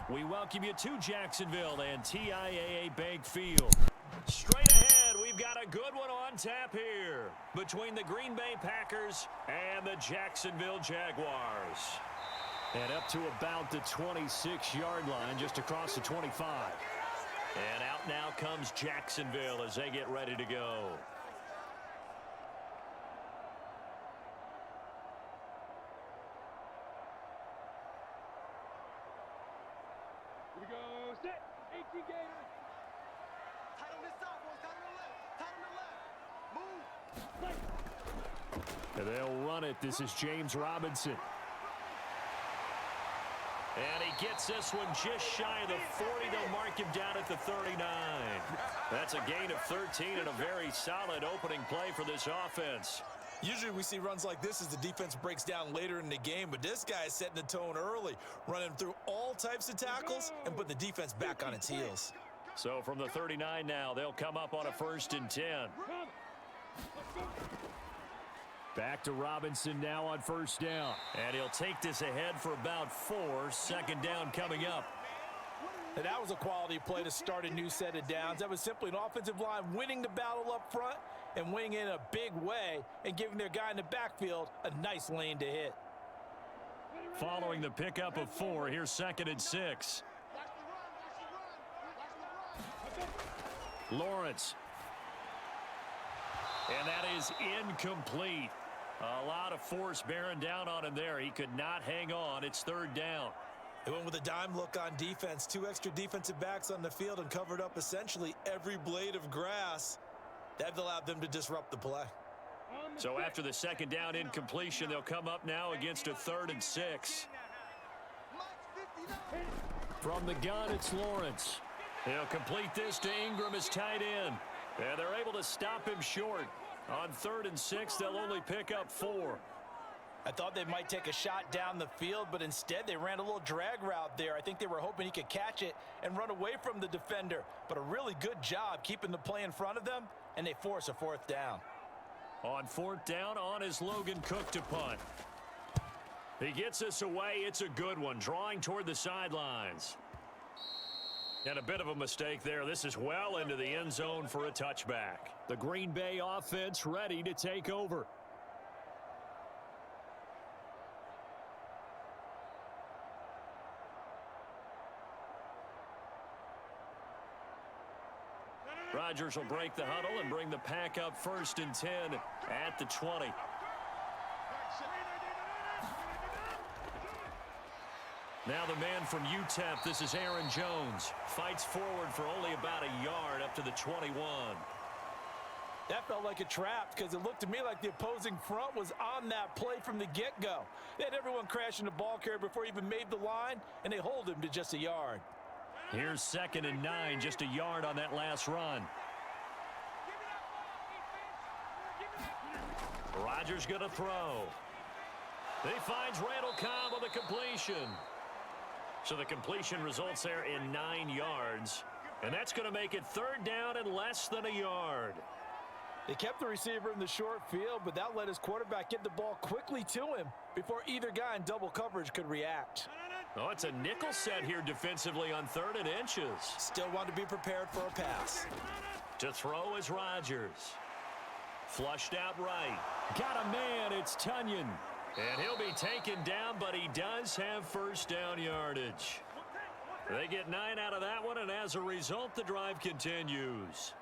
We welcome you to Jacksonville and TIAA Bank Field. Straight ahead, we've got a good one on tap here between the Green Bay Packers and the Jacksonville Jaguars. And up to about the 26-yard line, just across the 25. And out now comes Jacksonville as they get ready to go. Here we go, set, 18 Gators. Tight on this side, boys, tight on the left, move. And they'll run it. This is James Robinson. And he gets this one just shy of the 40. They'll mark him down at the 39. That's a gain of 13 and a very solid opening play for this offense. Usually we see runs like this as the defense breaks down later in the game, but this guy is setting the tone early, running through all types of tackles and putting the defense back on its heels. So from the 39 now, they'll come up on a 1st and 10. Back to Robinson now on 1st down. And he'll take this ahead for about 4. 2nd down coming up. And that was a quality play to start a new set of downs. That was simply an offensive line winning the battle up front and winning it in a big way and giving their guy in the backfield a nice lane to hit. Following the pickup of 4, here's 2nd and 6. Lawrence. And that is incomplete. A lot of force bearing down on him there. He could not hang on. It's 3rd down. They went with a dime look on defense. 2 extra defensive backs on the field and covered up essentially every blade of grass. That allowed them to disrupt the play. So after the 2nd down incompletion, they'll come up now against a 3rd and 6. From the gun, it's Lawrence. He'll complete this to Ingram as tight end. And they're able to stop him short. On 3rd and 6, they'll only pick up 4. I thought they might take a shot down the field, but instead they ran a little drag route there. I think they were hoping he could catch it and run away from the defender. But a really good job keeping the play in front of them, and they force a 4th down. On 4th down, on is Logan Cook to punt. He gets this away. It's a good one, drawing toward the sidelines. And a bit of a mistake there. This is well into the end zone for a touchback. The Green Bay offense ready to take over. Rodgers will break the huddle and bring the pack up 1st and 10 at the 20. Now the man from UTEP, this is Aaron Jones. Fights forward for only about a yard up to the 21. That felt like a trap because it looked to me like the opposing front was on that play from the get-go. They had everyone crashing the ball carrier before he even made the line, and they hold him to just a yard. Here's 2nd and 9, just a yard on that last run. Rodgers going to throw. He finds Randall Cobb on the completion. So the completion results there in 9 yards. And that's going to make it 3rd down and less than a yard. They kept the receiver in the short field, but that let his quarterback get the ball quickly to him before either guy in double coverage could react. Oh, it's a nickel set here defensively on 3rd and inches. Still want to be prepared for a pass. To throw is Rodgers. Flushed out right. Got a man, it's Tunyon. And he'll be taken down, but he does have 1st down yardage. They get 9 out of that one, and as a result, the drive continues.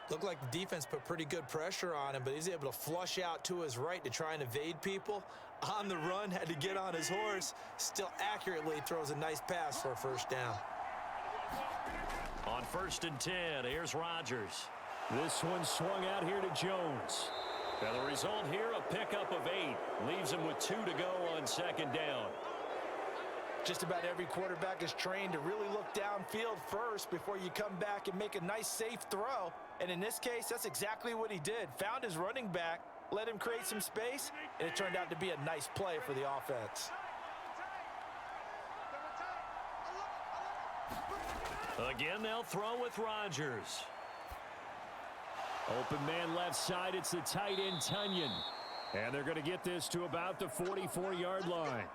Looked like the defense put pretty good pressure on him, but he's able to flush out to his right to try and evade people. On the run, had to get on his horse. Still accurately throws a nice pass for a 1st down. On 1st and 10, here's Rodgers. This one swung out here to Jones. Now the result here, a pickup of 8. Leaves him with 2 to go on 2nd down. Just about every quarterback is trained to really look downfield first before you come back and make a nice, safe throw. And in this case, that's exactly what he did. Found his running back, let him create some space, and it turned out to be a nice play for the offense. Again, they'll throw with Rodgers. Open man left side, it's the tight end Tunyon. And they're going to get this to about the 44-yard line.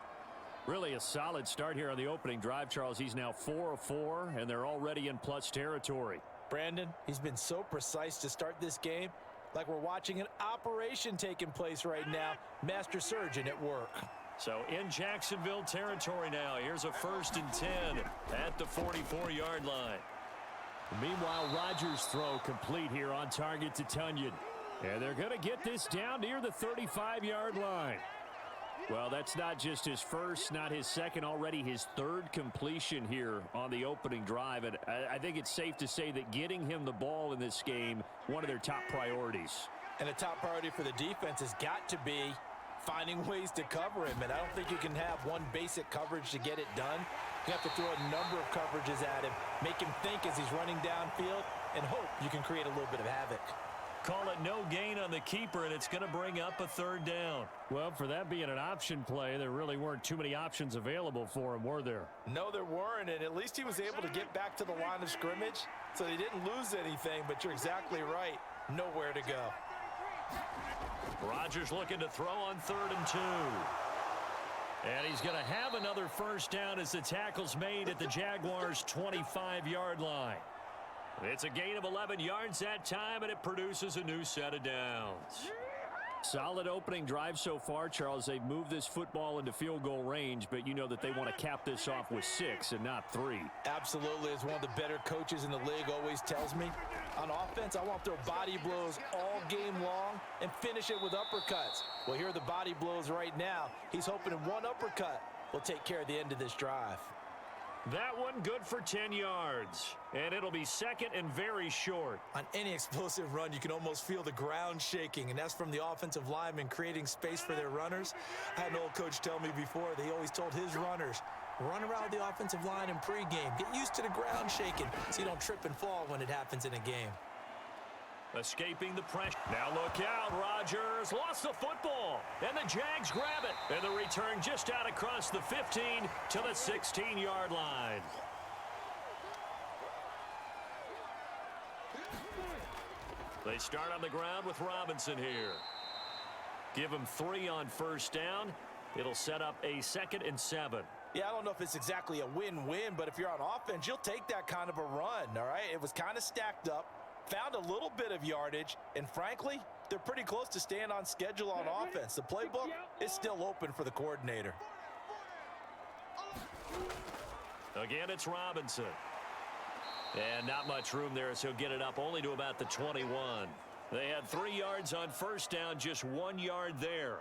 Really a solid start here on the opening drive, Charles. He's now 4 of 4, and they're already in plus territory. Brandon, he's been so precise to start this game, like we're watching an operation taking place right now. Master surgeon at work. So in Jacksonville territory now. Here's a 1st and 10 at the 44-yard line. Meanwhile, Rodgers' throw complete here on target to Tunyon. And they're going to get this down near the 35-yard line. Well, that's not just his first, not his second, already his 3rd completion here on the opening drive. And I think it's safe to say that getting him the ball in this game, one of their top priorities. And a top priority for the defense has got to be finding ways to cover him. And I don't think you can have one basic coverage to get it done. You have to throw a number of coverages at him, make him think as he's running downfield, and hope you can create a little bit of havoc. Call it no gain on the keeper, and it's going to bring up a 3rd down. Well, for that being an option play, there really weren't too many options available for him, were there? No, there weren't, and at least he was able to get back to the line of scrimmage, so they didn't lose anything, but you're exactly right. Nowhere to go. Rodgers looking to throw on 3rd and 2. And he's going to have another 1st down as the tackle's made at the Jaguars' 25-yard line. It's a gain of 11 yards that time, and it produces a new set of downs. Solid opening drive so far, Charles. They've moved this football into field goal range, but you know that they want to cap this off with 6 and not 3. Absolutely. As one of the better coaches in the league always tells me, on offense, I want to throw body blows all game long and finish it with uppercuts. Well, here are the body blows right now. He's hoping one uppercut will take care of the end of this drive. That one good for 10 yards, and it'll be 2nd and very short. On any explosive run, you can almost feel the ground shaking, and that's from the offensive linemen creating space for their runners. I had an old coach tell me before, they always told his runners, run around the offensive line in pregame. Get used to the ground shaking so you don't trip and fall when it happens in a game. Escaping the pressure. Now look out, Rodgers lost the football, and the Jags grab it. And the return just out across the 15 to the 16-yard line. They start on the ground with Robinson here. Give him 3 on 1st down. It'll set up a 2nd and 7. Yeah, I don't know if it's exactly a win-win, but if you're on offense, you'll take that kind of a run, all right? It was kind of stacked up. Found a little bit of yardage, and frankly, they're pretty close to staying on schedule on offense. The playbook is still open for the coordinator. Again, it's Robinson. And not much room there, as he'll get it up only to about the 21. They had 3 yards on 1st down, just 1 yard there.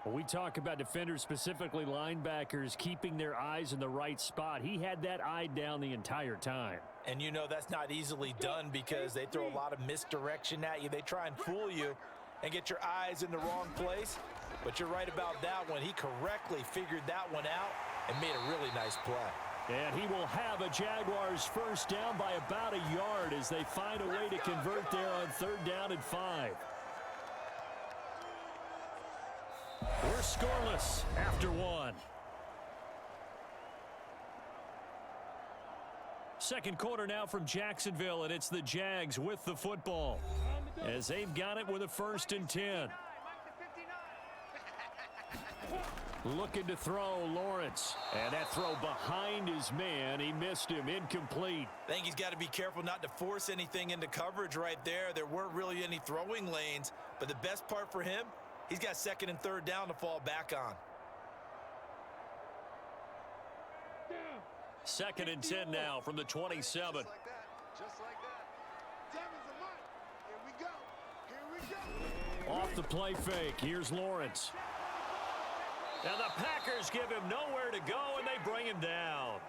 When we talk about defenders, specifically linebackers, keeping their eyes in the right spot, he had that eye down the entire time. And you know that's not easily done because they throw a lot of misdirection at you. They try and fool you and get your eyes in the wrong place. But you're right about that one. He correctly figured that one out and made a really nice play. And he will have a Jaguars 1st down by about a yard as they find a way to convert there on 3rd down and 5. We're scoreless after 1. Second quarter now from Jacksonville, and it's the Jags with the football as they've got it with a 1st and 10. Looking to throw, Lawrence, and that throw behind his man. He missed him, incomplete. I think he's got to be careful not to force anything into coverage right there. There weren't really any throwing lanes, but the best part for him, he's got 2nd and 3rd down to fall back on. 2nd and 10 now from the 27. Just like that. 10 is a mark. Here we go. Off the play fake. Here's Lawrence. And the Packers give him nowhere to go, and they bring him down.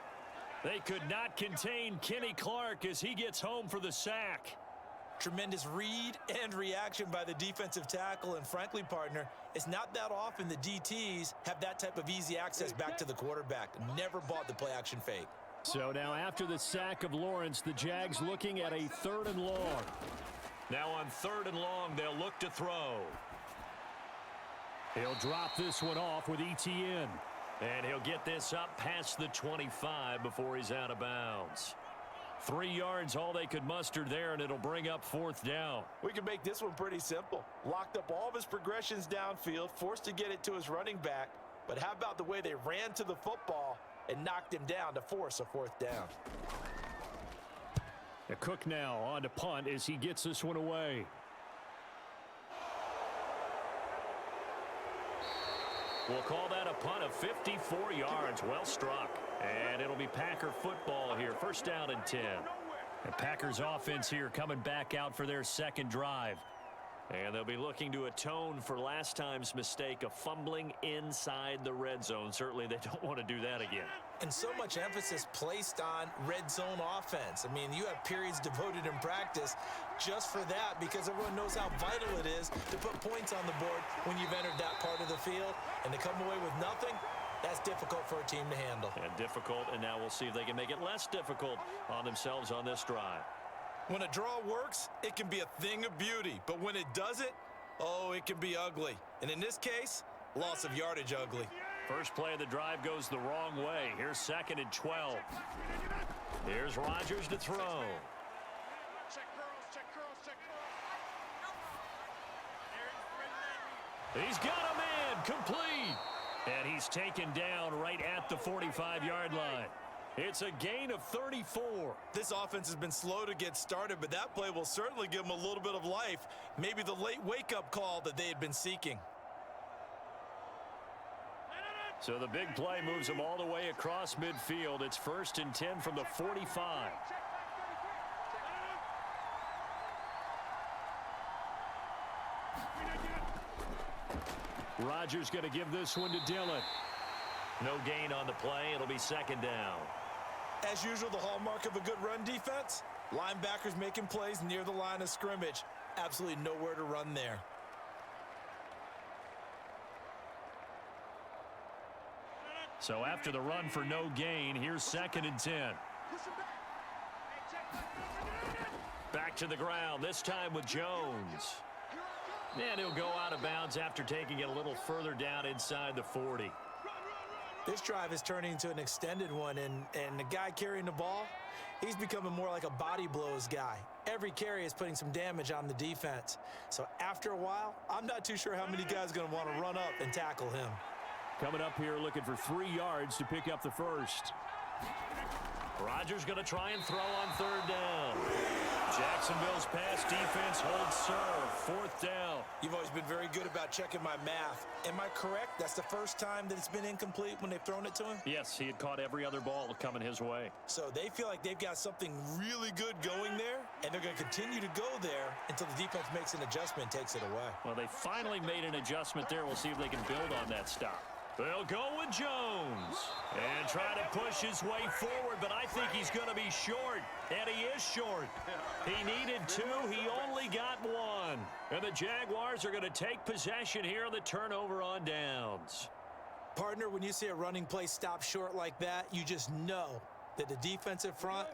They could not contain Kenny Clark as he gets home for the sack. Tremendous read and reaction by the defensive tackle, and frankly, partner, it's not that often the DTs have that type of easy access back to the quarterback. Never bought the play action fake. So now after the sack of Lawrence, the Jags looking at a 3rd and long. Now on 3rd and long, they'll look to throw. He'll drop this one off with ETN. And he'll get this up past the 25 before he's out of bounds. 3 yards, all they could muster there, and it'll bring up 4th down. We can make this one pretty simple. Locked up all of his progressions downfield, forced to get it to his running back. But how about the way they ran to the football and knocked him down to force a 4th down? Cook now on to punt as he gets this one away. We'll call that a punt of 54 yards. Well struck. And it'll be Packer football here. 1st down and 10. The Packers offense here coming back out for their 2nd drive. And they'll be looking to atone for last time's mistake of fumbling inside the red zone. Certainly they don't want to do that again. And so much emphasis placed on red zone offense. I mean, you have periods devoted in practice just for that because everyone knows how vital it is to put points on the board when you've entered that part of the field. And to come away with nothing, that's difficult for a team to handle. And difficult, and now we'll see if they can make it less difficult on themselves on this drive. When a draw works, it can be a thing of beauty. But when it doesn't, oh, it can be ugly. And in this case, loss of yardage ugly. First play of the drive goes the wrong way. Here's 2nd and 12. Here's Rodgers to throw. He's got a man complete. And he's taken down right at the 45-yard line. It's a gain of 34. This offense has been slow to get started, but that play will certainly give them a little bit of life. Maybe the late wake-up call that they had been seeking. So the big play moves them all the way across midfield. It's 1st and 10 from the 45. Rodgers going to give this one to Dillon. No gain on the play. It'll be 2nd down. As usual, the hallmark of a good run defense, linebackers making plays near the line of scrimmage. Absolutely nowhere to run there. So after the run for no gain, here's 2nd and 10. Back to the ground, this time with Jones. And he'll go out of bounds after taking it a little further down inside the 40. This drive is turning into an extended one, and the guy carrying the ball, he's becoming more like a body blows guy. Every carry is putting some damage on the defense. So after a while, I'm not too sure how many guys are going to want to run up and tackle him. Coming up here looking for 3 yards to pick up the 1st. Rodgers going to try and throw on 3rd down. Jacksonville's pass defense holds serve. 4th down. You've always been very good about checking my math. Am I correct? That's the first time that it's been incomplete when they've thrown it to him? Yes, he had caught every other ball coming his way. So they feel like they've got something really good going there, and they're going to continue to go there until the defense makes an adjustment and takes it away. Well, they finally made an adjustment there. We'll see if they can build on that stop. They'll go with Jones and try to push his way forward, but I think he's going to be short, and he is short. He needed 2. He only got 1. And the Jaguars are going to take possession here on the turnover on downs. Partner, when you see a running play stop short like that, you just know that the defensive front,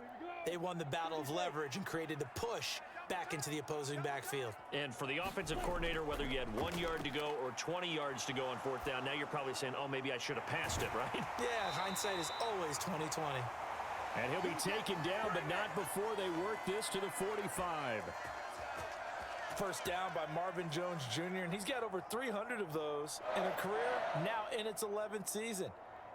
they won the battle of leverage and created the push back into the opposing backfield. And for the offensive coordinator, whether you had 1 yard to go or 20 yards to go on 4th down, now you're probably saying, oh, maybe I should have passed it, right? Yeah, hindsight is always 20/20. And he'll be taken down, but not before they work this to the 45. First down by Marvin Jones Jr., and he's got over 300 of those in a career now in its 11th season.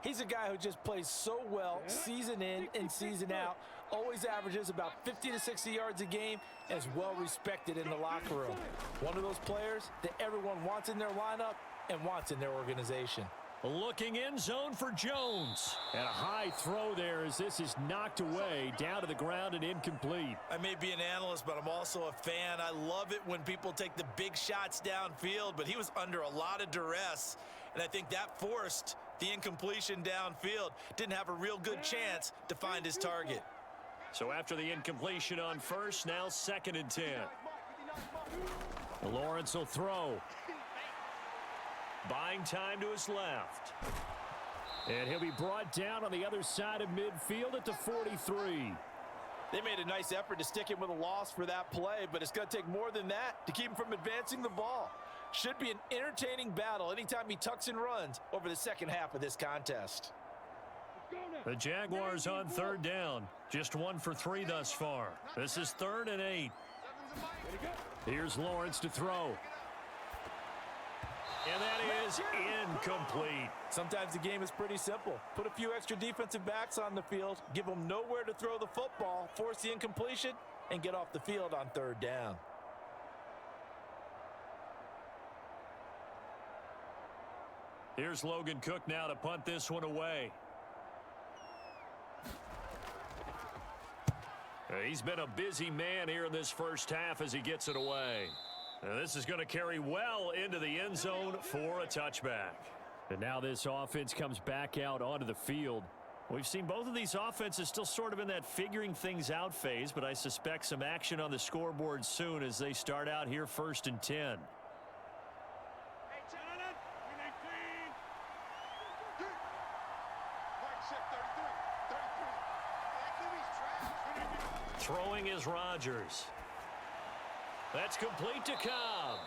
He's a guy who just plays so well season in and season out, always averages about 50 to 60 yards a game, and is well respected in the locker room. One of those players that everyone wants in their lineup and wants in their organization. Looking end zone for Jones. And a high throw there as this is knocked away, down to the ground and incomplete. I may be an analyst, but I'm also a fan. I love it when people take the big shots downfield, but he was under a lot of duress, and I think that forced the incompletion downfield. Didn't have a real good chance to find his target. So after the incompletion on 1st, now 2nd and 10. Lawrence will throw. Buying time to his left. And he'll be brought down on the other side of midfield at the 43. They made a nice effort to stick him with a loss for that play, but it's going to take more than that to keep him from advancing the ball. Should be an entertaining battle anytime he tucks and runs over the second half of this contest. The Jaguars on 3rd down. Just 1 for 3 thus far. This is 3rd and 8. Here's Lawrence to throw. And that is incomplete. Sometimes the game is pretty simple. Put a few extra defensive backs on the field, give them nowhere to throw the football, force the incompletion, and get off the field on third down. Here's Logan Cook now to punt this one away. He's been a busy man here in this first half as he gets it away. This is going to carry well into the end zone for a touchback. And now this offense comes back out onto the field. We've seen both of these offenses still sort of in that figuring things out phase, but I suspect some action on the scoreboard soon as they start out here 1st and 10. Throwing is Rodgers. That's complete to Cobb.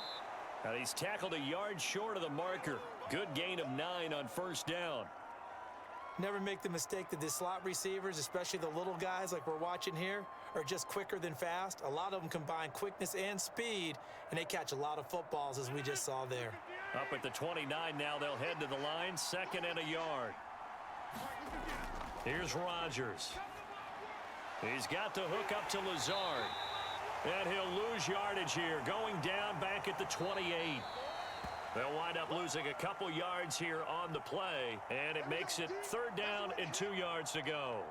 And he's tackled a yard short of the marker. Good gain of 9 on 1st down. Never make the mistake that the slot receivers, especially the little guys like we're watching here, are just quicker than fast. A lot of them combine quickness and speed, and they catch a lot of footballs, as we just saw there. Up at the 29 now, they'll head to the line, 2nd and a yard. Here's Rodgers. He's got the hook up to Lazard. And he'll lose yardage here, going down back at the 28. They'll wind up losing a couple yards here on the play, and it makes it 3rd down and 2 yards to go.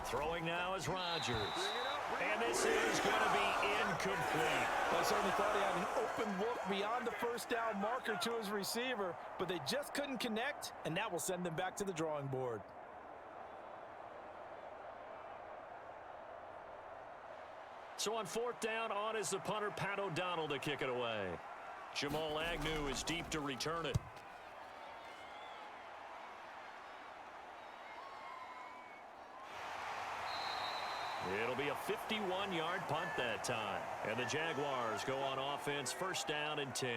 Throwing now is Rodgers. And this is going to be incomplete. I certainly thought he had an open look beyond the 1st down marker to his receiver, but they just couldn't connect, and that will send them back to the drawing board. So on 4th down, on is the punter, Pat O'Donnell, to kick it away. Jamal Agnew is deep to return it. It'll be a 51-yard punt that time. And the Jaguars go on offense, 1st down and 10.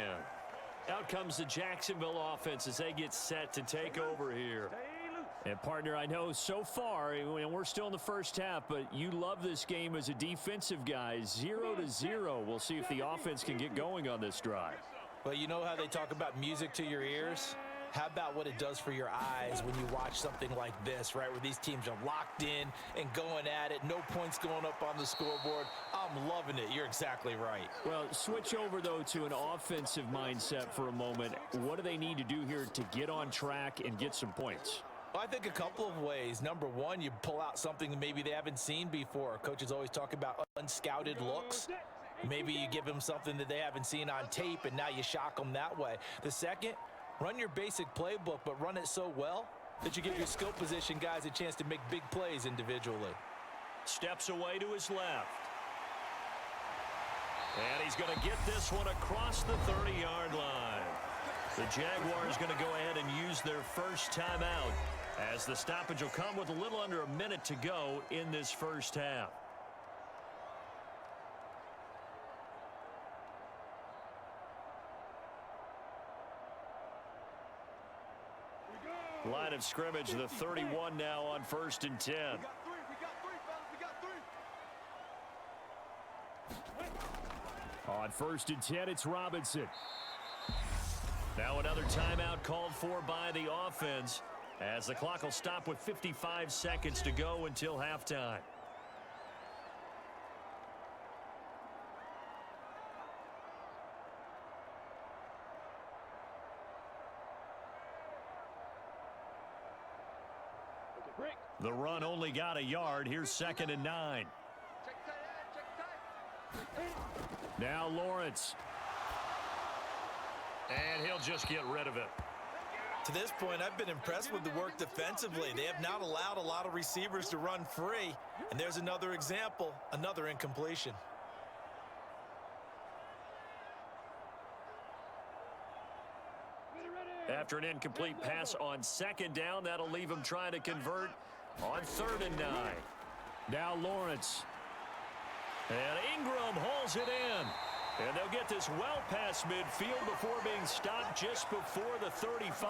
Out comes the Jacksonville offense as they get set to take over here. And, partner, I know so far, and we're still in the first half, but you love this game as a defensive guy. 0-0. We'll see if the offense can get going on this drive. Well, you know how they talk about music to your ears? How about what it does for your eyes when you watch something like this, right, where these teams are locked in and going at it, no points going up on the scoreboard? I'm loving it. You're exactly right. Well, switch over, though, to an offensive mindset for a moment. What do they need to do here to get on track and get some points? Well, I think a couple of ways. Number one, you pull out something that maybe they haven't seen before. Coaches always talk about unscouted looks. Maybe you give them something that they haven't seen on tape, and now you shock them that way. The second, run your basic playbook, but run it so well that you give your skill position guys a chance to make big plays individually. Steps away to his left. And he's going to get this one across the 30-yard line. The Jaguars going to go ahead and use their first timeout as the stoppage will come with a little under a minute to go in this first half. Line of scrimmage, the 31 now on 1st and 10. On 1st and 10, it's Robinson. Now another timeout called for by the offense as the clock will stop with 55 seconds to go until halftime. The run only got a yard. Here's 2nd and 9. Now Lawrence. And he'll just get rid of it. To this point, I've been impressed with the work defensively. They have not allowed a lot of receivers to run free. And there's another example, another incompletion. After an incomplete pass on 2nd down, that'll leave him trying to convert on 3rd and 9. Now Lawrence. And Ingram hauls it in. And they'll get this well past midfield before being stopped just before the 35.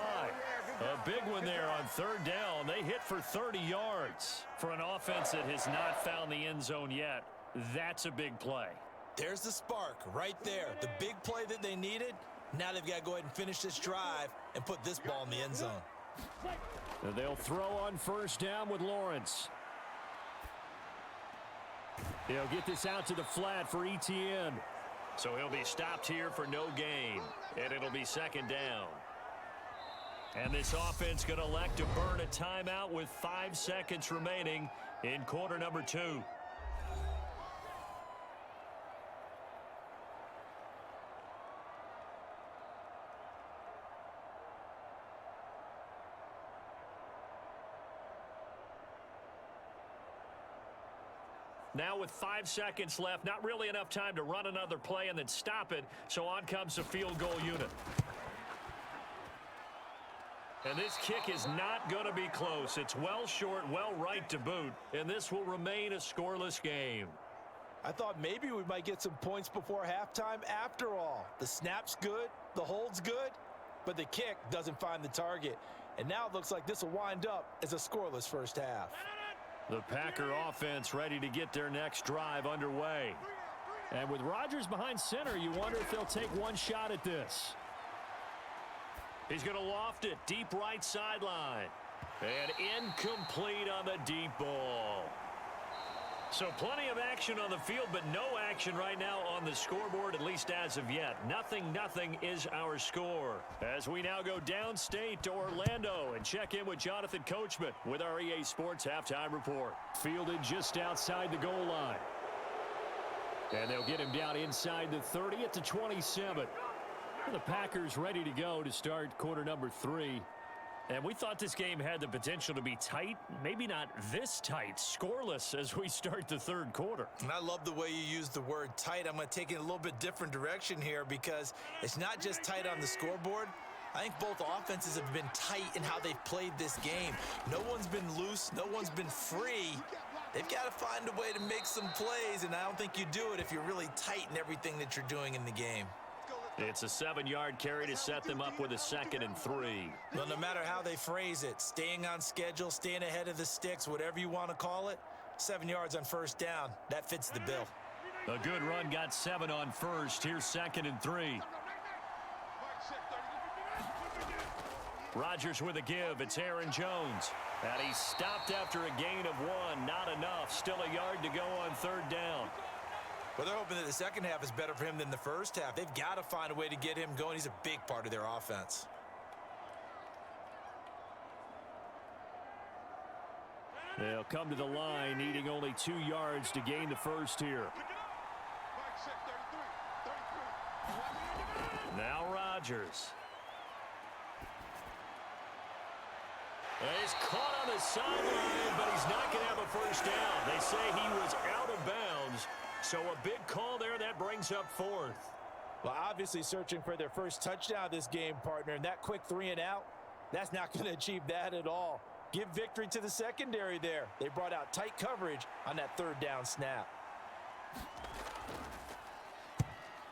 A big one there on third down. They hit for 30 yards. For an offense that has not found the end zone yet, that's a big play. There's the spark right there. The big play that they needed. Now they've got to go ahead and finish this drive and put this ball in the end zone. And they'll throw on first down with Lawrence. He'll get this out to the flat for ETN. So he'll be stopped here for no gain. And it'll be second down. And this offense going to elect to burn a timeout with 5 seconds remaining in quarter number 2. Now with 5 seconds left, not really enough time to run another play and then stop it, so on comes the field goal unit. And this kick is not going to be close. It's well short, well right to boot, and this will remain a scoreless game. I thought maybe we might get some points before halftime. After all, the snap's good, the hold's good, but the kick doesn't find the target. And now it looks like this will wind up as a scoreless first half. The Packer offense ready to get their next drive underway. And with Rodgers behind center, you wonder if they'll take one shot at this. He's going to loft it deep right sideline. And incomplete on the deep ball. So plenty of action on the field, but no action right now on the scoreboard, at least as of yet. Nothing is our score. As we now go downstate to Orlando and check in with Jonathan Coachman with our EA Sports Halftime Report. Fielded just outside the goal line. And they'll get him down inside the 30 at the 27. The Packers ready to go to start quarter number 3. And we thought this game had the potential to be tight, maybe not this tight, scoreless as we start the third quarter. And I love the way you use the word tight. I'm going to take it in a little bit different direction here because it's not just tight on the scoreboard. I think both offenses have been tight in how they've played this game. No one's been loose. No one's been free. They've got to find a way to make some plays, and I don't think you do it if you're really tight in everything that you're doing in the game. It's a 7-yard carry to set them up with a 2nd and 3. Well, no matter how they phrase it, staying on schedule, staying ahead of the sticks, whatever you want to call it, 7 yards on first down, that fits the bill. A good run got 7 on first. Here's 2nd and 3. Rodgers with a give. It's Aaron Jones. And he's stopped after a gain of 1. Not enough. Still a yard to go on third down. Well, they're hoping that the second half is better for him than the first half. They've got to find a way to get him going. He's a big part of their offense. They'll come to the line, needing only 2 yards to gain the first here. Now Rodgers. He's caught on the sideline, but he's not going to have a first down. They say he was out of bounds. So a big call there that brings up 4th. Well, obviously searching for their first touchdown this game, partner, and that quick 3 and out, that's not going to achieve that at all. Give victory to the secondary there. They brought out tight coverage on that third down snap.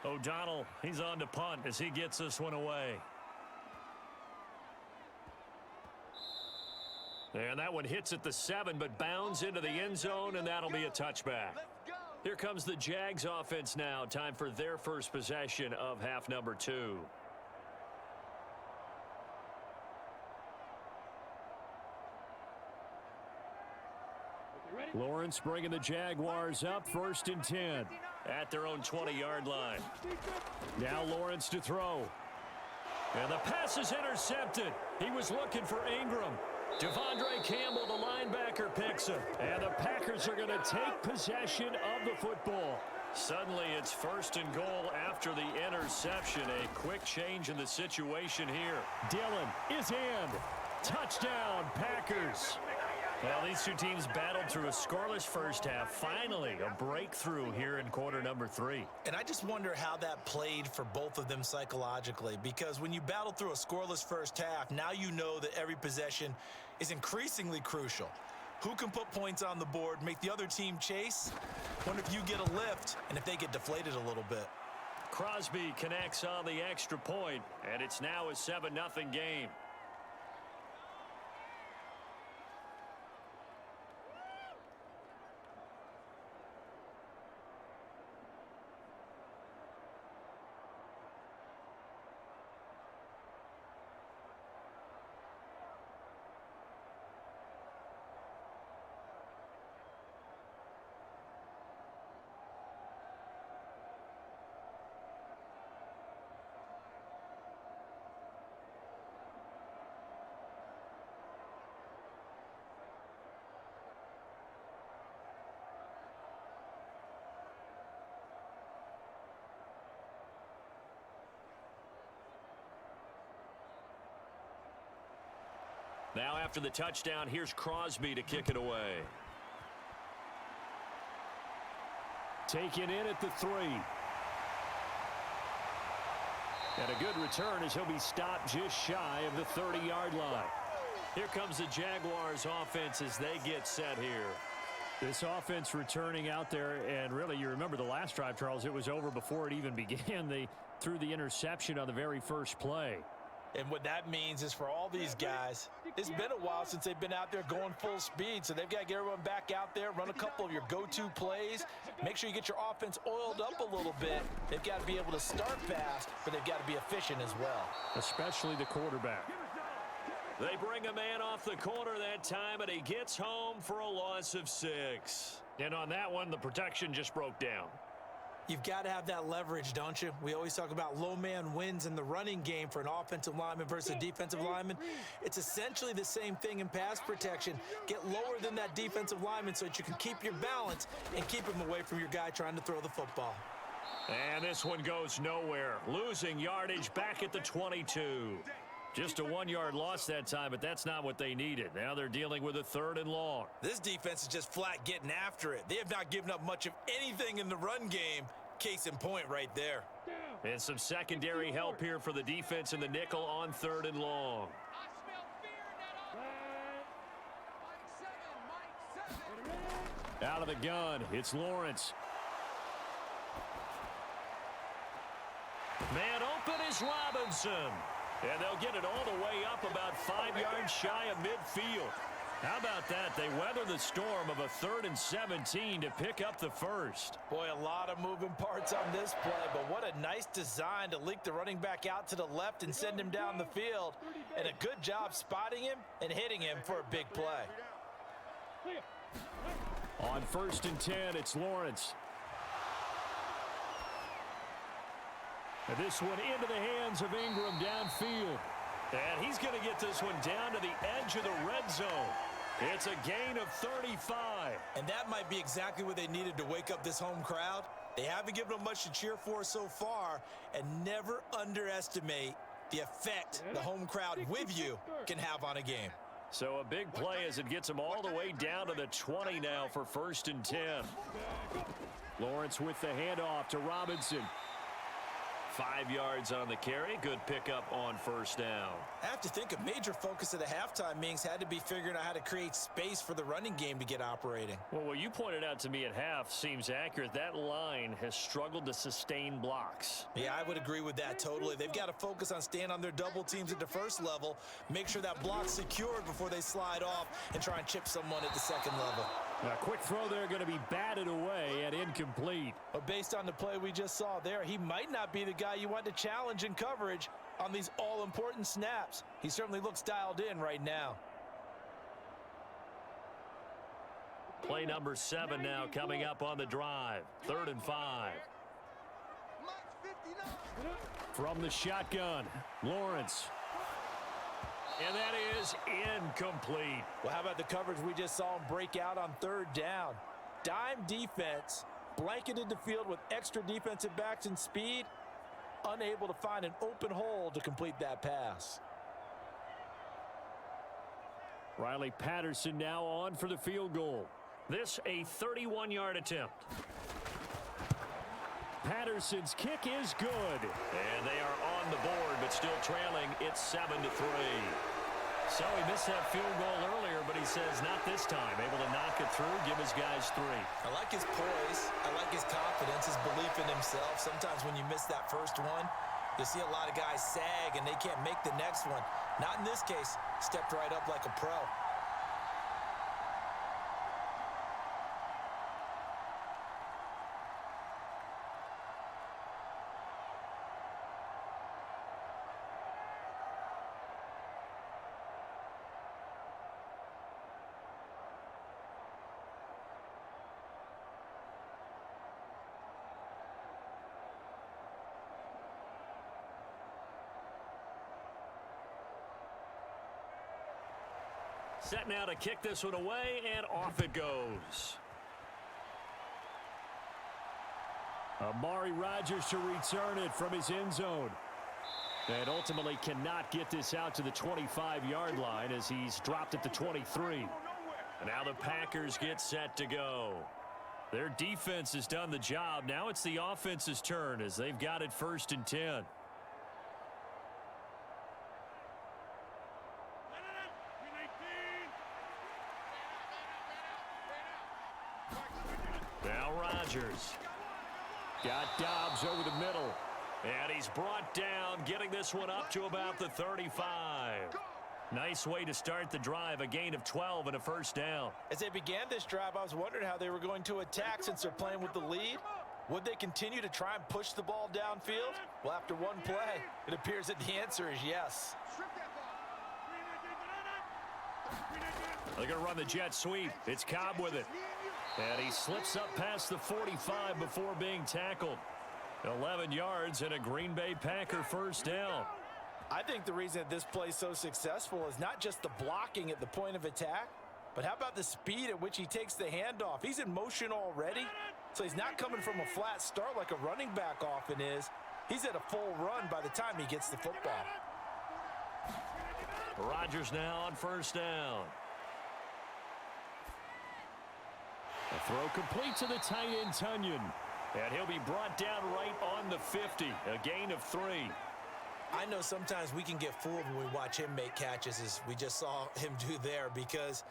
O'Donnell, he's on to punt as he gets this one away. And that one hits at the 7, but bounds into the end zone, and that'll be a touchback. Here comes the Jags offense now. Time for their first possession of half number 2. Lawrence bringing the Jaguars up 1st and 10 at their own 20-yard line. Now Lawrence to throw. And the pass is intercepted. He was looking for Ingram. Devondre Campbell, the linebacker, picks him. And the Packers are going to take possession of the football. Suddenly, it's 1st and goal after the interception. A quick change in the situation here. Dillon is in. Touchdown, Packers. Well, these two teams battled through a scoreless first half. Finally, a breakthrough here in quarter number 3. And I just wonder how that played for both of them psychologically, because when you battle through a scoreless first half, now you know that every possession is increasingly crucial. Who can put points on the board, make the other team chase? Wonder if you get a lift and if they get deflated a little bit. Crosby connects on the extra point, and it's now a 7-0 game. Now after the touchdown, here's Crosby to kick it away. Taken in at the 3. And a good return as he'll be stopped just shy of the 30-yard line. Here comes the Jaguars offense as they get set here. This offense returning out there, and really you remember the last drive, Charles, it was over before it even began. They threw the interception on the very first play. And what that means is for all these guys, it's been a while since they've been out there going full speed, so they've got to get everyone back out there, run a couple of your go-to plays, make sure you get your offense oiled up a little bit. They've got to be able to start fast, but they've got to be efficient as well. Especially the quarterback. They bring a man off the corner that time, and he gets home for a loss of 6. And on that one, the protection just broke down. You've got to have that leverage, don't you? We always talk about low man wins in the running game for an offensive lineman versus a defensive lineman. It's essentially the same thing in pass protection. Get lower than that defensive lineman so that you can keep your balance and keep him away from your guy trying to throw the football. And this one goes nowhere. Losing yardage back at the 22. Just a 1-yard loss that time, but that's not what they needed. Now they're dealing with a 3rd and long. This defense is just flat getting after it. They have not given up much of anything in the run game. Case in point right there. And some secondary help here for the defense in the nickel on 3rd and long. Out of the gun, it's Lawrence. Man open is Robinson. And they'll get it all the way up about 5 yards shy of midfield. How about that? They weather the storm of a 3rd and 17 to pick up the first. Boy, a lot of moving parts on this play, but what a nice design to leak the running back out to the left and send him down the field. And a good job spotting him and hitting him for a big play. On 1st and 10, it's Lawrence. And this one into the hands of Ingram downfield. And he's going to get this one down to the edge of the red zone. It's a gain of 35. And that might be exactly what they needed to wake up this home crowd. They haven't given them much to cheer for so far. And never underestimate the effect the home crowd with you can have on a game. So a big play as it gets them all the way down to the 20 now for 1st and 10. Lawrence with the handoff to Robinson. 5 yards on the carry. Good pickup on 1st down. I have to think a major focus of the halftime meetings had to be figuring out how to create space for the running game to get operating. Well, what you pointed out to me at half seems accurate. That line has struggled to sustain blocks. Yeah, I would agree with that totally. They've got to focus on staying on their double teams at the first level, make sure that block's secured before they slide off and try and chip someone at the second level. Now, quick throw there going to be batted away and incomplete. But based on the play we just saw there, he might not be the guy you want to challenge in coverage on these all-important snaps. He certainly looks dialed in right now. Play number 7 now coming up on the drive. 3rd and 5. From the shotgun, Lawrence. And that is incomplete. Well, how about the coverage we just saw him break out on 3rd down? Dime defense, blanketed the field with extra defensive backs and speed, unable to find an open hole to complete that pass. Riley Patterson now on for the field goal. This a 31-yard attempt. Patterson's kick is good. And they are on the board, but still trailing. It's 7-3. So he missed that field goal earlier, but he says not this time. Able to knock it through, give his guys 3. I like his poise. I like his confidence, his belief in himself. Sometimes when you miss that first one, you see a lot of guys sag and they can't make the next one. Not in this case. Stepped right up like a pro. Set now to kick this one away, and off it goes. Amari Rodgers to return it from his end zone. And ultimately cannot get this out to the 25-yard line as he's dropped at the 23. And now the Packers get set to go. Their defense has done the job. Now it's the offense's turn as they've got it 1st and 10. Now Rodgers. Got Dobbs over the middle. And he's brought down, getting this one up to about the 35. Nice way to start the drive, a gain of 12 and a 1st down. As they began this drive, I was wondering how they were going to attack since they're playing with the lead. Would they continue to try and push the ball downfield? Well, after one play, it appears that the answer is yes. They're going to run the jet sweep. It's Cobb with it. And he slips up past the 45 before being tackled. 11 yards and a Green Bay Packer 1st down. I think the reason that this play is so successful is not just the blocking at the point of attack, but how about the speed at which he takes the handoff? He's in motion already, so he's not coming from a flat start like a running back often is. He's at a full run by the time he gets the football. Rodgers now on 1st down. A throw complete to the tight end, Tunyon. And he'll be brought down right on the 50. A gain of 3. I know sometimes we can get fooled when we watch him make catches, as we just saw him do there, because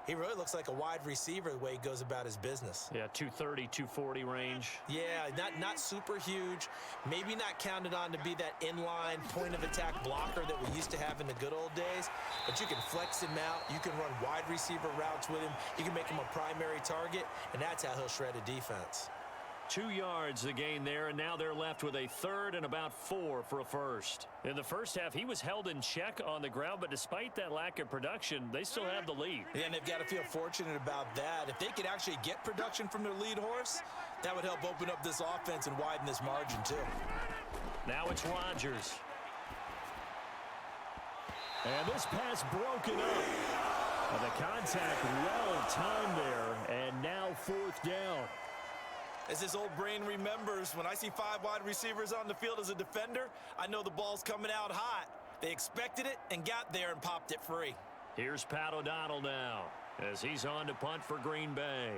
he really looks like a wide receiver the way he goes about his business. Yeah, 230, 240 range. Yeah, not super huge. Maybe not counted on to be that inline point-of-attack blocker that we used to have in the good old days. But you can flex him out. You can run wide receiver routes with him. You can make him a primary target, and that's how he'll shred a defense. 2 yards the gain there, and now they're left with a 3rd and about 4 for a 1st. In the first half, he was held in check on the ground, but despite that lack of production, they still have the lead. Yeah, and they've got to feel fortunate about that. If they could actually get production from their lead horse, that would help open up this offense and widen this margin too. Now it's Rodgers. And this pass broken up. And the contact well timed there, and now 4th down. As his old brain remembers, when I see 5 wide receivers on the field as a defender, I know the ball's coming out hot. They expected it and got there and popped it free. Here's Pat O'Donnell now as he's on to punt for Green Bay.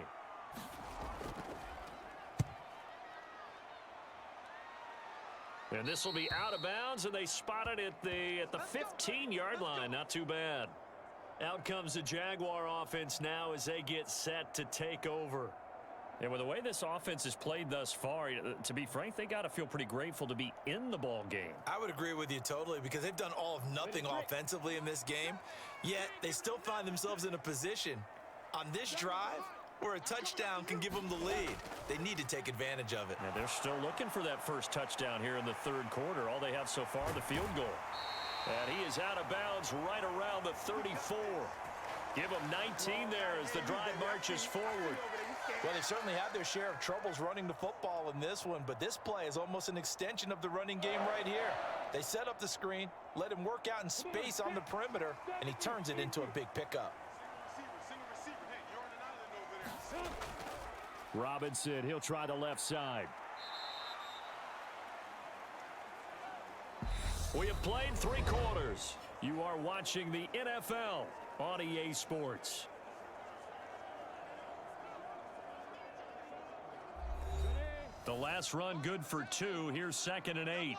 And this will be out of bounds, and they spot it at the 15-yard line. Not too bad. Out comes the Jaguar offense now as they get set to take over. And with the way this offense has played thus far, to be frank, they got to feel pretty grateful to be in the ball game. I would agree with you totally, because they've done all of nothing offensively in this game, yet they still find themselves in a position on this drive where a touchdown can give them the lead. They need to take advantage of it. And they're still looking for that first touchdown here in the 3rd quarter. All they have so far, the field goal. And he is out of bounds right around the 34. Give them 19 there as the drive marches forward. Well, they certainly had their share of troubles running the football in this one, but this play is almost an extension of the running game right here. They set up the screen, let him work out in space on the perimeter, and he turns it into a big pickup. Robinson, he'll try the left side. We have played 3 quarters. You are watching the NFL on EA Sports. The last run good for 2. Here's 2nd and 8.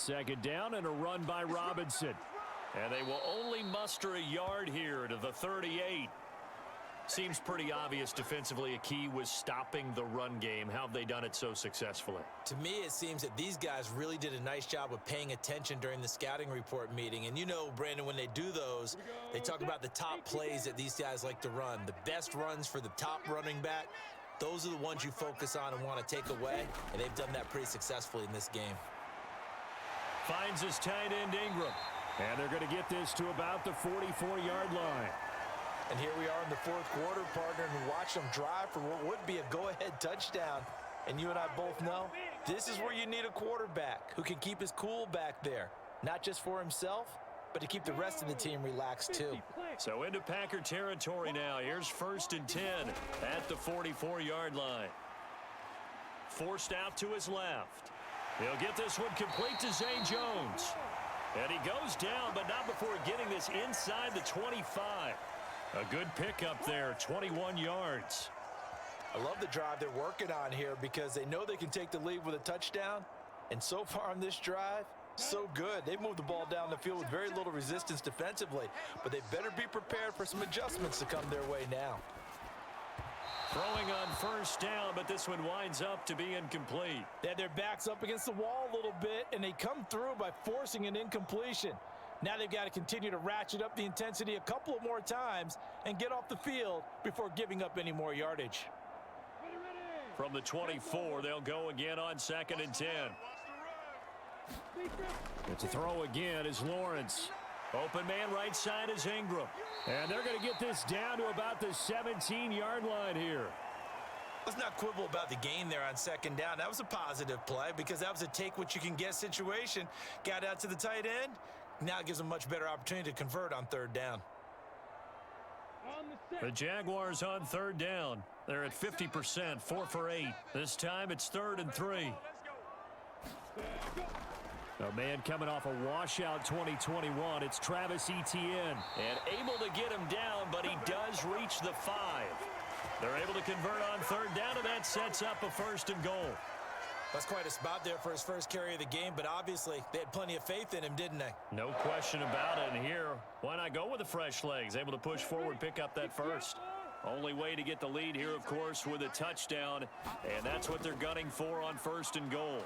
Second down and a run by Robinson. And they will only muster a yard here to the 38. Seems pretty obvious defensively a key was stopping the run game. How have they done it so successfully? To me, it seems that these guys really did a nice job of paying attention during the scouting report meeting. And you know, Brandon, when they do those, they talk about the top plays that these guys like to run. The best runs for the top running back, those are the ones you focus on and want to take away. And they've done that pretty successfully in this game. Finds his tight end Ingram. And they're going to get this to about the 44-yard line. And here we are in the fourth quarter, partner, and watch them drive for what would be a go-ahead touchdown. And you and I both know this is where you need a quarterback who can keep his cool back there, not just for himself, but to keep the rest of the team relaxed too. So into Packer territory now. Here's 1st and 10 at the 44-yard line. Forced out to his left. He'll get this one complete to Zay Jones. And he goes down, but not before getting this inside the 25. A good pickup there, 21 yards. I love the drive they're working on here because they know they can take the lead with a touchdown. And so far on this drive, so good. They've moved the ball down the field with very little resistance defensively, but they better be prepared for some adjustments to come their way now. Throwing on 1st down, but this one winds up to be incomplete. They had their backs up against the wall a little bit, and they come through by forcing an incompletion. Now they've got to continue to ratchet up the intensity a couple of more times and get off the field before giving up any more yardage. From the 24, they'll go again on 2nd and 10. It's a throw again is Lawrence. Open man right side is Ingram. And they're going to get this down to about the 17-yard line here. Let's not quibble about the gain there on 2nd down. That was a positive play because that was a take-what-you-can-get situation. Got out to the tight end. Now it gives them a much better opportunity to convert on 3rd down. The Jaguars on 3rd down. They're at 50%, 4 for 8. This time it's 3rd and 3. A man coming off a washout 2021. It's Travis Etienne. And able to get him down, but he does reach the 5. They're able to convert on 3rd down, and that sets up a 1st and goal. That's quite a spot there for his first carry of the game, but obviously they had plenty of faith in him, didn't they? No question about it. And here, why not go with the fresh legs? Able to push forward, pick up that 1st. Only way to get the lead here, of course, with a touchdown. And that's what they're gunning for on 1st and goal.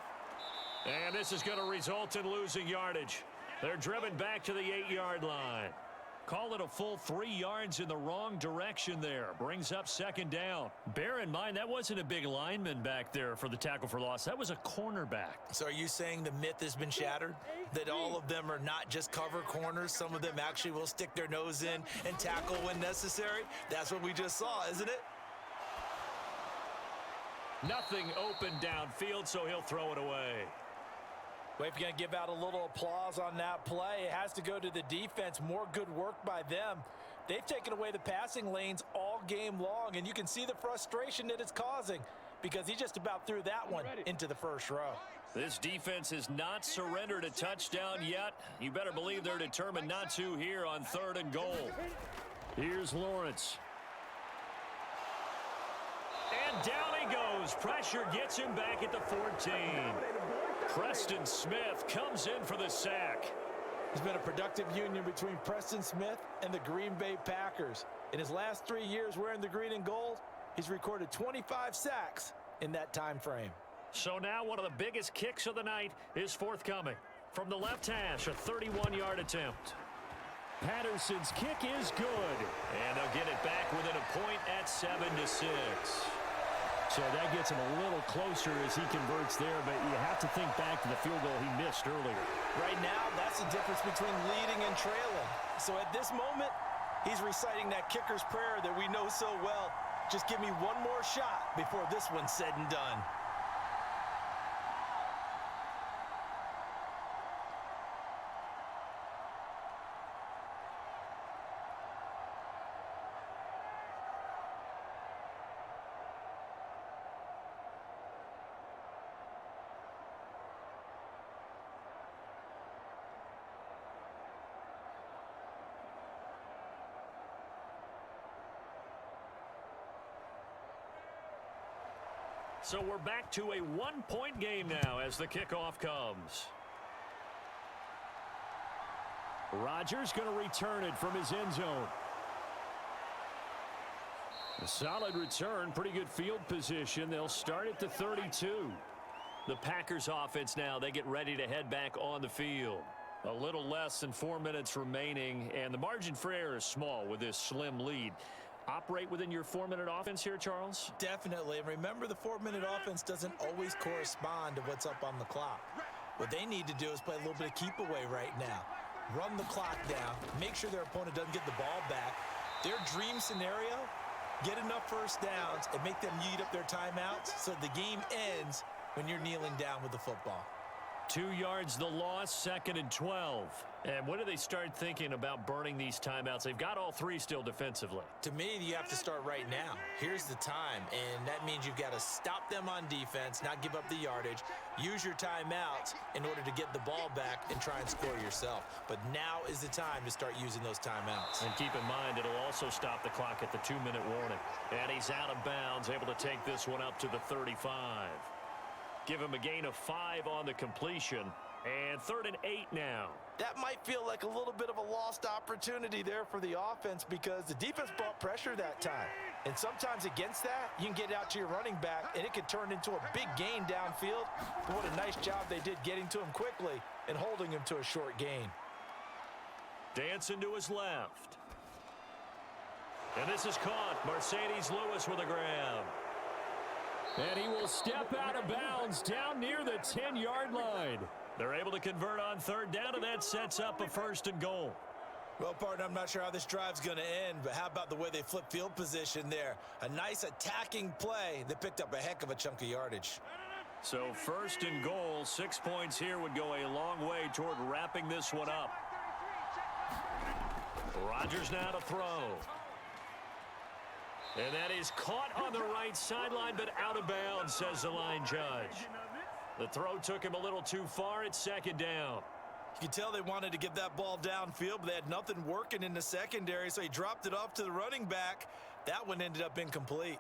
And this is going to result in losing yardage. They're driven back to the 8-yard line. Call it a full 3 yards in the wrong direction there. Brings up 2nd down. Bear in mind, that wasn't a big lineman back there for the tackle for loss. That was a cornerback. So are you saying the myth has been shattered? That all of them are not just cover corners? Some of them actually will stick their nose in and tackle when necessary? That's what we just saw, isn't it? Nothing open downfield, so he'll throw it away. Well, if you're going to give out a little applause on that play, it has to go to the defense. More good work by them. They've taken away the passing lanes all game long, and you can see the frustration that it's causing because he just about threw that one into the 1st row. This defense has not surrendered a touchdown yet. You better believe they're determined not to here on 3rd and goal. Here's Lawrence. And down he goes. Pressure gets him back at the 14. Preston Smith comes in for the sack. There's been a productive union between Preston Smith and the Green Bay Packers. In his last 3 years wearing the green and gold, he's recorded 25 sacks in that time frame. So now one of the biggest kicks of the night is forthcoming. From the left hash, a 31-yard attempt. Patterson's kick is good. And they'll get it back within a point at 7-6. So that gets him a little closer as he converts there, but you have to think back to the field goal he missed earlier. Right now, that's the difference between leading and trailing. So at this moment, he's reciting that kicker's prayer that we know so well. Just give me one more shot before this one's said and done. So we're back to a 1-point game now as the kickoff comes. Rodgers going to return it from his end zone. A solid return, pretty good field position. They'll start at the 32. The Packers offense now, they get ready to head back on the field. A little less than 4 minutes remaining, and the margin for error is small with this slim lead. Operate within your 4-minute offense here, Charles? Definitely. And remember, the 4-minute offense doesn't always correspond to what's up on the clock. What they need to do is play a little bit of keep away right now. Run the clock down. Make sure their opponent doesn't get the ball back. Their dream scenario, get enough first downs and make them eat up their timeouts so the game ends when you're kneeling down with the football. 2 yards the loss, 2nd and 12. And when do they start thinking about burning these timeouts? They've got all 3 still defensively. To me, you have to start right now. Here's the time, and that means you've got to stop them on defense, not give up the yardage, use your timeouts in order to get the ball back and try and score yourself. But now is the time to start using those timeouts. And keep in mind, it'll also stop the clock at the 2-minute warning. And he's out of bounds, able to take this one up to the 35. Give him a gain of 5 on the completion. And 3rd and 8 now. That might feel like a little bit of a lost opportunity there for the offense because the defense brought pressure that time. And sometimes against that, you can get out to your running back, and it can turn into a big gain downfield. But what a nice job they did getting to him quickly and holding him to a short gain. Dancing to his left. And this is caught. Mercedes Lewis with a grab. And he will step out of bounds down near the 10-yard line. They're able to convert on 3rd down, and that sets up a 1st and goal. Well, partner, I'm not sure how this drive's going to end, but how about the way they flip field position there? A nice attacking play that picked up a heck of a chunk of yardage. So 1st and goal, 6 points here would go a long way toward wrapping this one up. Rodgers now to throw. And that is caught on the right sideline, but out of bounds, says the line judge. The throw took him a little too far. It's 2nd down. You can tell they wanted to get that ball downfield, but they had nothing working in the secondary, so he dropped it off to the running back. That one ended up incomplete.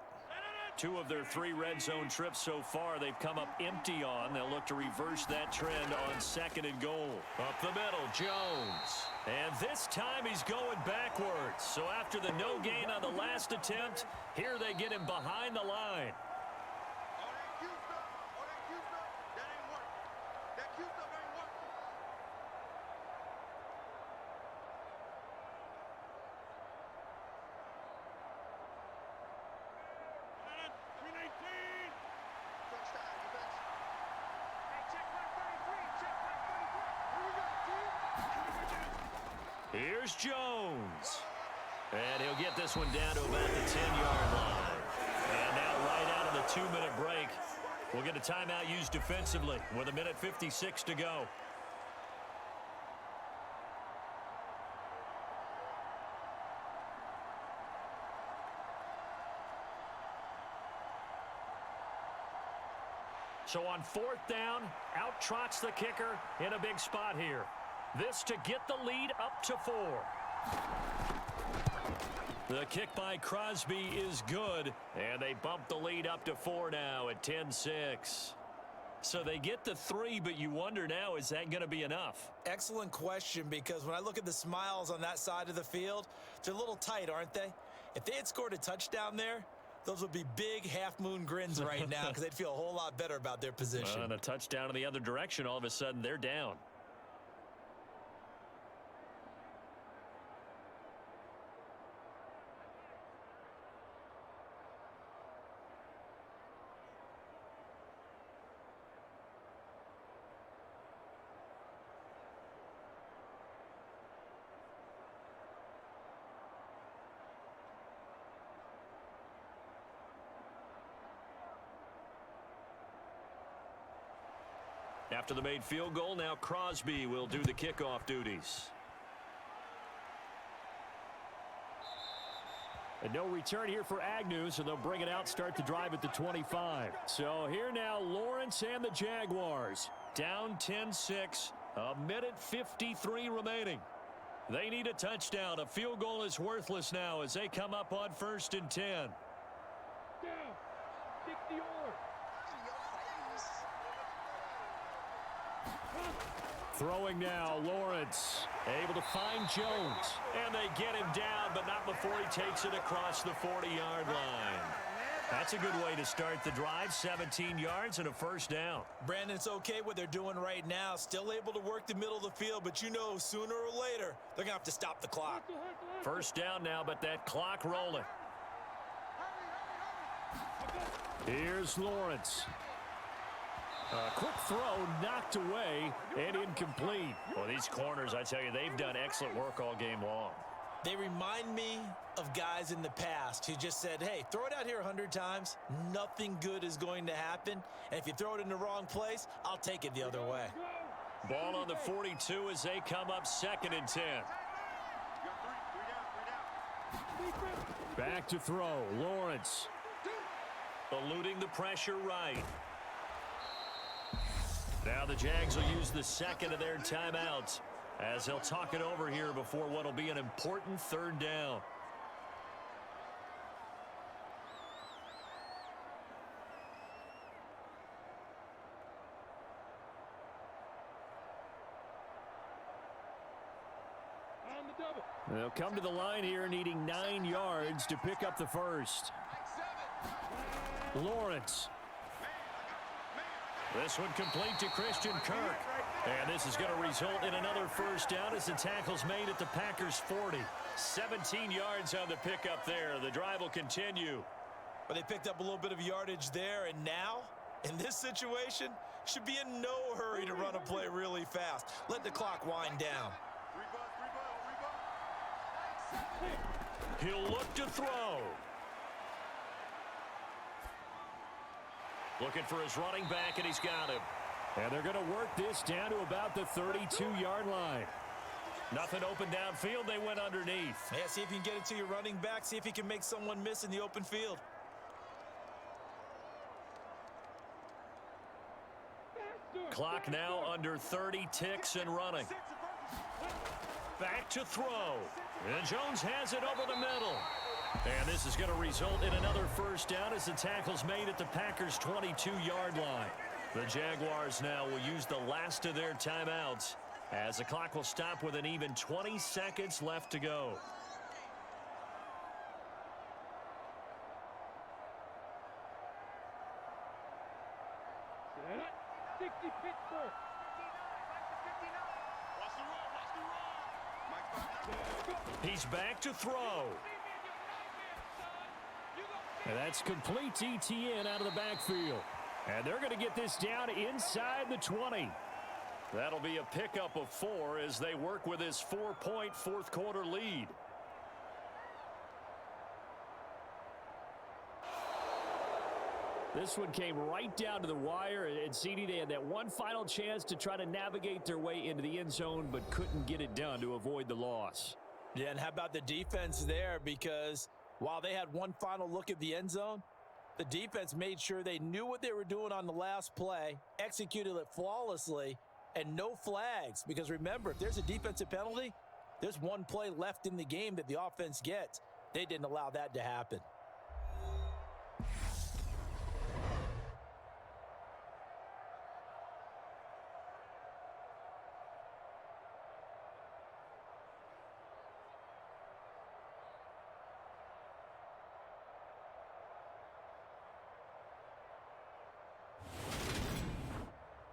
2 of their 3 red zone trips so far, they've come up empty on. They'll look to reverse that trend on 2nd and goal. Up the middle, Jones. And this time he's going backwards. So after the no gain on the last attempt, here they get him behind the line. Here's Jones. And he'll get this one down to about the 10-yard line. And now right out of the 2-minute break, we'll get a timeout used defensively with 1:56 to go. So on 4th down, out trots the kicker in a big spot here. This to get the lead up to 4. The kick by Crosby is good, and they bump the lead up to 4 now at 10-6. So they get the 3, but you wonder now, is that going to be enough? Excellent question, because when I look at the smiles on that side of the field, they're a little tight, aren't they? If they had scored a touchdown there, those would be big half-moon grins right now because they'd feel a whole lot better about their position. And a touchdown in the other direction, all of a sudden they're down. After the made field goal, now Crosby will do the kickoff duties. And no return here for Agnew, so they'll bring it out, start the drive at the 25. So here now, Lawrence and the Jaguars. Down 10-6, 1:53 remaining. They need a touchdown. A field goal is worthless now as they come up on 1st and 10. Down. 60 yards. Throwing now, Lawrence. Able to find Jones. And they get him down, but not before he takes it across the 40-yard line. That's a good way to start the drive. 17 yards and a first down. Brandon, it's okay what they're doing right now. Still able to work the middle of the field, but you know sooner or later they're going to have to stop the clock. First down now, but that clock rolling. Here's Lawrence. A quick throw knocked away and incomplete. Well, these corners, I tell you, they've done excellent work all game long. They remind me of guys in the past who just said, hey, throw it out here 100 times. Nothing good is going to happen. And if you throw it in the wrong place, I'll take it the other way. Ball on the 42 as they come up 2nd and 10. Back to throw. Lawrence. Eluding the pressure right. Now the Jags will use the second of their timeouts as they'll talk it over here before what will be an important 3rd down. On the double. They'll come to the line here needing 9 yards to pick up the first. Lawrence. This one complete to Christian Kirk. And this is going to result in another first down as the tackle's made at the Packers 40. 17 yards on the pickup there. The drive will continue. But they picked up a little bit of yardage there, and now, in this situation, should be in no hurry to run a play really fast. Let the clock wind down. He'll look to throw. Looking for his running back, and he's got him. And they're going to work this down to about the 32-yard line. Nothing open downfield. They went underneath. Yeah, see if you can get it to your running back. See if you can make someone miss in the open field. Clock now under 30 ticks and running. Back to throw. And Jones has it over the middle. And this is going to result in another first down as the tackle's made at the Packers' 22-yard line. The Jaguars now will use the last of their timeouts as the clock will stop with an even 20 seconds left to go. Set up. 60 Pittsburgh. He's back to throw. And that's complete ETN out of the backfield. And they're going to get this down inside the 20. That'll be a pickup of 4 as they work with his 4-point fourth quarter lead. This one came right down to the wire, and CD, they had that one final chance to try to navigate their way into the end zone, but couldn't get it done to avoid the loss. Yeah, and how about the defense there? Because while they had one final look at the end zone, the defense made sure they knew what they were doing on the last play, executed it flawlessly, and no flags. Because remember, if there's a defensive penalty, there's one play left in the game that the offense gets. They didn't allow that to happen.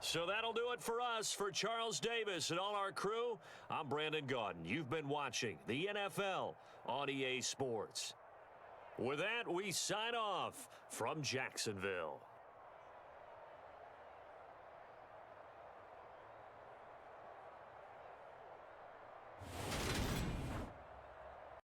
So that'll do it for us. For Charles Davis and all our crew, I'm Brandon Gaudin. You've been watching the NFL on EA Sports. With that, we sign off from Jacksonville.